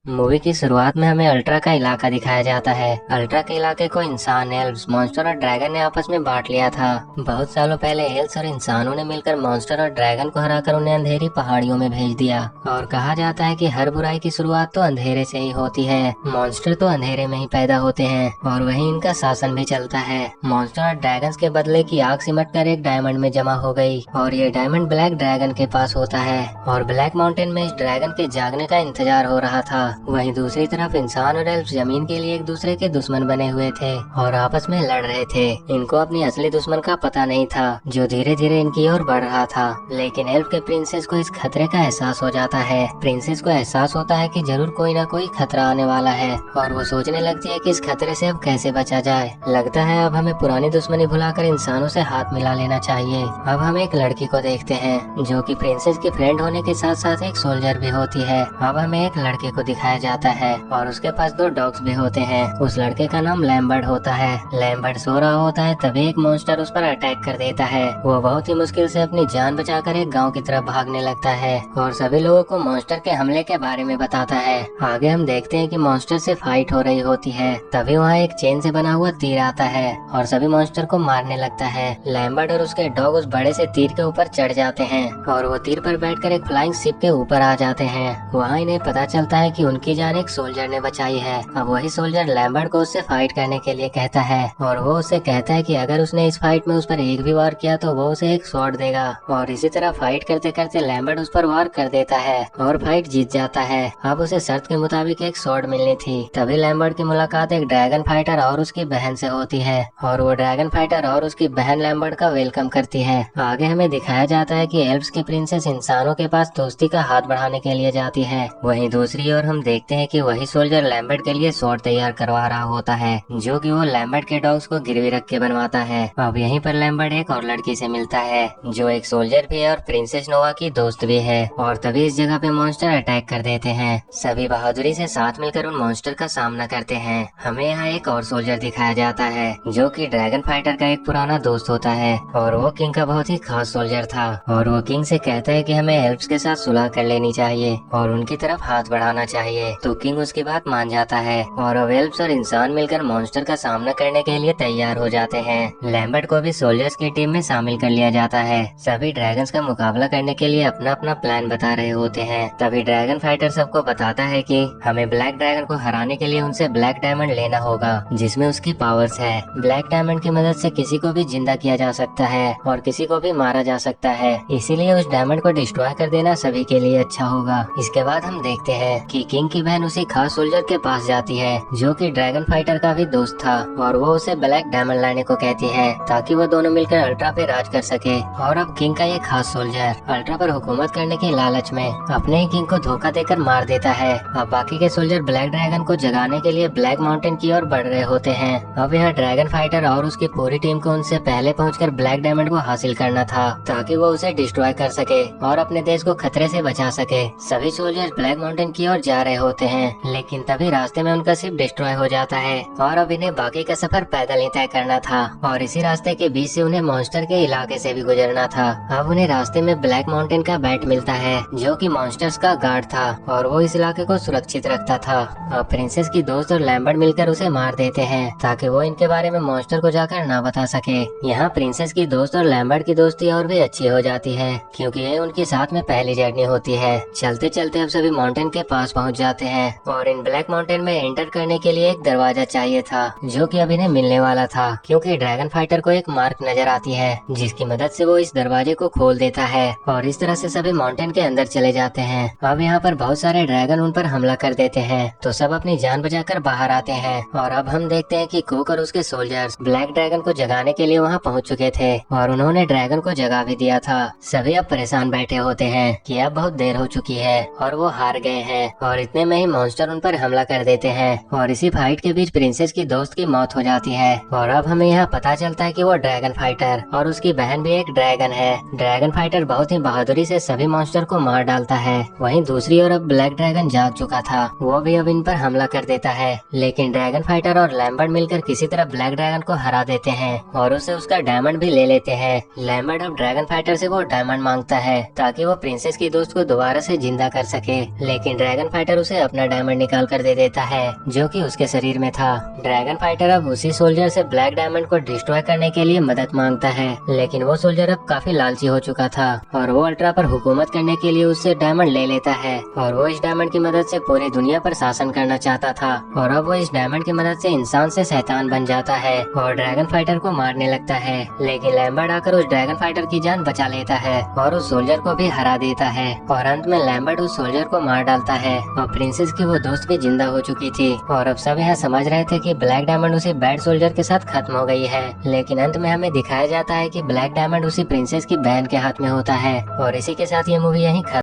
Movie की शुरुआत में हमें अल्ट्रा का इलाका दिखाया जाता है। अल्ट्रा के इलाके को इंसान, एल्व्स, मॉन्स्टर और ड्रैगन ने आपस में बांट लिया था। बहुत सालों पहले एल्व्स और इंसानों ने मिलकर मॉन्स्टर और ड्रैगन को हराकर उन्हें अंधेरी पहाड़ियों में भेज दिया। और कहा जाता है कि हर बुराई की शुरुआत तो अंधेरे से ही होती है। मॉन्स्टर तो अंधेरे में ही पैदा होते हैं और वहीं इनका शासन भी चलता है। मॉन्स्टर और ड्रैगन के बदले की आग सिमट कर एक डायमंड में जमा हो गई और ये डायमंड ब्लैक ड्रैगन के पास होता है और ब्लैक माउंटेन में इस ड्रैगन के जागने का इंतजार हो रहा था। वहीं दूसरी तरफ इंसान और एल्फ जमीन के लिए एक दूसरे के दुश्मन बने हुए थे और आपस में लड़ रहे थे। इनको अपनी असली दुश्मन का पता नहीं था जो धीरे धीरे इनकी ओर बढ़ रहा था। लेकिन एल्फ के प्रिंसेस को इस खतरे का एहसास हो जाता है। प्रिंसेस को एहसास होता है कि जरूर कोई ना कोई खतरा आने वाला है और वो सोचने लगती है कि इस खतरे से अब कैसे बचा जाए। लगता है अब हमें पुरानी दुश्मनी भुलाकर इंसानों से हाथ मिला लेना चाहिए। अब हम एक लड़की को देखते हैं जो कि प्रिंसेस की फ्रेंड होने के साथ साथ एक सोल्जर भी होती है। अब हमें एक लड़के को दिखाया जाता है और उसके पास दो डॉग्स भी होते हैं। उस लड़के का नाम लैम्बर्ट होता है। लैम्बर्ट सो रहा होता है तभी एक मॉन्स्टर उस पर अटैक कर देता है। वो बहुत ही मुश्किल से अपनी जान बचाकर एक गांव की तरफ भागने लगता है और सभी लोगों को मॉन्स्टर के हमले के बारे में बताता है। आगे हम देखते हैं कि मॉन्स्टर से फाइट हो रही होती है। तभी वहाँ एक चेन से बना हुआ तीर आता है और सभी मॉन्स्टर को मारने लगता है। लैम्बर्ट और उसके डॉग उस बड़े से तीर के ऊपर चढ़ जाते हैं और वो तीर पर बैठकर एक फ्लाइंग शिप के ऊपर आ जाते हैं। वहाँ इन्हें पता चलता है कि उनकी जान एक सोल्जर ने बचाई है। अब वही सोल्जर लैम्बर्ट को उससे फाइट करने के लिए कहता है और वो उसे कहता है कि अगर उसने इस फाइट में उस पर एक भी वार किया तो वो उसे एक स्वॉर्ड देगा। और इसी तरह फाइट करते करते लैम्बर्ट उस पर वार कर देता है और फाइट जीत जाता है। अब उसे शर्त के मुताबिक एक स्वॉर्ड मिलनी थी। तभी लैम्बर्ट की मुलाकात एक ड्रैगन फाइटर और उसकी बहन से होती है और वो ड्रैगन फाइटर और उसकी बहन लैम्बर्ट का वेलकम करती है। आगे हमें दिखाया जाता है कि एल्व्स की प्रिंसेस इंसानों के पास दोस्ती का हाथ बढ़ाने के लिए जाती है। वहीं दूसरी ओर हम देखते हैं कि वही सोल्जर लैम्बर्ट के लिए स्वॉर्ड तैयार करवा रहा होता है जो कि वो लैम्बर्ट के डॉग्स को गिरवी रख के बनवाता है। अब यहीं पर लैम्बर्ट एक और लड़की से मिलता है जो एक सोल्जर भी है और प्रिंसेस नोवा की दोस्त भी है। और तभी इस जगह पे मॉन्स्टर अटैक कर देते हैं। सभी बहादुरी से साथ मिलकर उन मॉन्स्टर का सामना करते हैं। हमें यहाँ एक और सोल्जर दिखाया जाता है जो कि ड्रैगन फाइटर का एक पुराना दोस्त होता है और वो किंग का बहुत ही खास सोल्जर था। और वो किंग से कहता है कि हमें एल्व्स के साथ सुलह कर लेनी चाहिए और उनकी तरफ हाथ बढ़ाना चाहिए। तो किंग उसकी बात मान जाता है और अब एल्व्स और इंसान मिलकर मॉन्स्टर का सामना करने के लिए तैयार हो जाते हैं। लैम्बर्ट को भी सोल्जर्स की टीम में शामिल कर लिया जाता है। सभी ड्रैगन्स का मुकाबला करने के लिए अपना अपना प्लान बता रहे होते हैं। तभी ड्रैगन फाइटर सबको बताता है कि हमें ब्लैक ड्रैगन को हराने के लिए उनसे ब्लैक डायमंड लेना होगा जिसमें उसकी पावर्स है। ब्लैक डायमंड की मदद से किसी को भी जिंदा किया जा सकता है और किसी को भी मारा जा सकता है। इसीलिए उस डायमंड को डिस्ट्रॉय कर देना सभी के लिए अच्छा होगा। इसके बाद हम देखते हैं कि किंग की बहन उसी खास सोल्जर के पास जाती है जो कि ड्रैगन फाइटर का भी दोस्त था और वो उसे ब्लैक डायमंड लाने को कहती है ताकि वो दोनों मिलकर अल्ट्रा पे राज कर सके। और अब किंग का ये खास सोल्जर अल्ट्रा पर हुकूमत करने के लालच में अपने ही किंग को धोखा देकर मार देता है। अब बाकी के सोल्जर ब्लैक ड्रैगन को जगाने के लिए ब्लैक माउंटेन की ओर बढ़ रहे होते हैं। अब यहाँ ड्रैगन फाइटर और उसकी पूरी टीम को उनसे पहले पहुंचकर ब्लैक डायमंड को हासिल करना था ताकि वो उसे डिस्ट्रॉय कर सके और अपने देश को खतरे से बचा सके। सभी सोल्जर ब्लैक माउंटेन की ओर जा रहे होते हैं लेकिन तभी रास्ते में उनका शिप डिस्ट्रॉय हो जाता है और अब इन्हें बाकी का सफर पैदल ही तय करना था और इसी रास्ते के बीच से उन्हें मॉन्स्टर के इलाके से भी गुजरना था। अब उन्हें रास्ते में ब्लैक माउंटेन का बैट मिलता है जो कि मॉन्स्टर्स का गार्ड था और वो इस इलाके को सुरक्षित रखता था। अब प्रिंसेस की दोस्त और लैम्बर्ट मिलकर उसे मार देते हैं ताकि वो इनके बारे में मॉन्स्टर को जाकर ना बता सके। यहाँ प्रिंसेस की दोस्त और लैम्बर्ट की दोस्ती और भी अच्छी हो जाती है क्योंकि ये उनके साथ में पहली जर्नी होती है। चलते चलते अब सभी माउंटेन के पास पहुँच जाते हैं और इन ब्लैक माउंटेन में एंटर करने के लिए एक दरवाजा चाहिए था जो कि अब इन्हें मिलने वाला था क्योंकि ड्रैगन फाइटर को एक मार्क नजर आती है जिसकी मदद से वो इस दरवाजे को खोल देता है और इस तरह से सभी माउंटेन के अंदर चले जाते हैं। अब यहाँ पर बहुत सारे ड्रैगन उन पर हमला कर देते हैं तो सब अपनी जान बचाकर बाहर आते हैं और अब हम देखते हैं कि कुक और उसके सोल्जर्स ब्लैक ड्रैगन को जगाने के लिए वहाँ पहुँच चुके थे और उन्होंने ड्रैगन को जगा भी दिया था। सभी अब परेशान बैठे होते हैं कि अब बहुत देर हो चुकी है और वो हार गए हैं और इतने में ही मॉन्स्टर उन पर हमला कर देते हैं और इसी फाइट के बीच प्रिंसेस की दोस्त की मौत हो जाती है। और अब हमें यहाँ पता चलता है कि वो ड्रैगन फाइटर और उसकी बहन भी एक ड्रैगन है। ड्रैगन फाइटर बहुत ही बहादुरी से सभी मॉन्स्टर को मार डालता है। वहीं दूसरी ओर अब ब्लैक ड्रैगन जाग चुका था, वो भी अब इन पर हमला कर देता है लेकिन ड्रैगन फाइटर और लैम्बर्ट मिलकर किसी तरह ब्लैक ड्रैगन को हरा देते हैं और उसे उसका डायमंड भी ले लेते हैं। लैम्बर्ट अब ड्रैगन फाइटर से वो डायमंड मांगता है ताकि वो प्रिंसेस की दोस्त को दोबारा से जिंदा कर सके लेकिन ड्रैगन फाइटर फाइटर उसे अपना डायमंड निकाल कर दे देता है जो कि उसके शरीर में था। ड्रैगन फाइटर अब उसी सोल्जर से ब्लैक डायमंड को डिस्ट्रॉय करने के लिए मदद मांगता है, लेकिन वो सोल्जर अब काफी लालची हो चुका था और वो अल्ट्रा पर हुकूमत करने के लिए उससे डायमंड ले लेता है और वो इस डायमंड की मदद से पूरी दुनिया पर शासन करना चाहता था। और अब वो इस डायमंड की मदद से इंसान से शैतान बन जाता है और ड्रैगन फाइटर को मारने लगता है, लेकिन लैम्बर्ट आकर उस ड्रैगन फाइटर की जान बचा लेता है और उस सोल्जर को भी हरा देता है। और अंत में लैम्बर्ट उस सोल्जर को मार डालता है और प्रिंसेस की वो दोस्त भी जिंदा हो चुकी थी। और अब सब यहाँ समझ रहे थे कि ब्लैक डायमंड उसी बैड सोल्जर के साथ खत्म हो गई है, लेकिन अंत में हमें दिखाया जाता है कि ब्लैक डायमंड उसी प्रिंसेस की बहन के हाथ में होता है। और इसी के साथ ये मूवी यहीं खत्म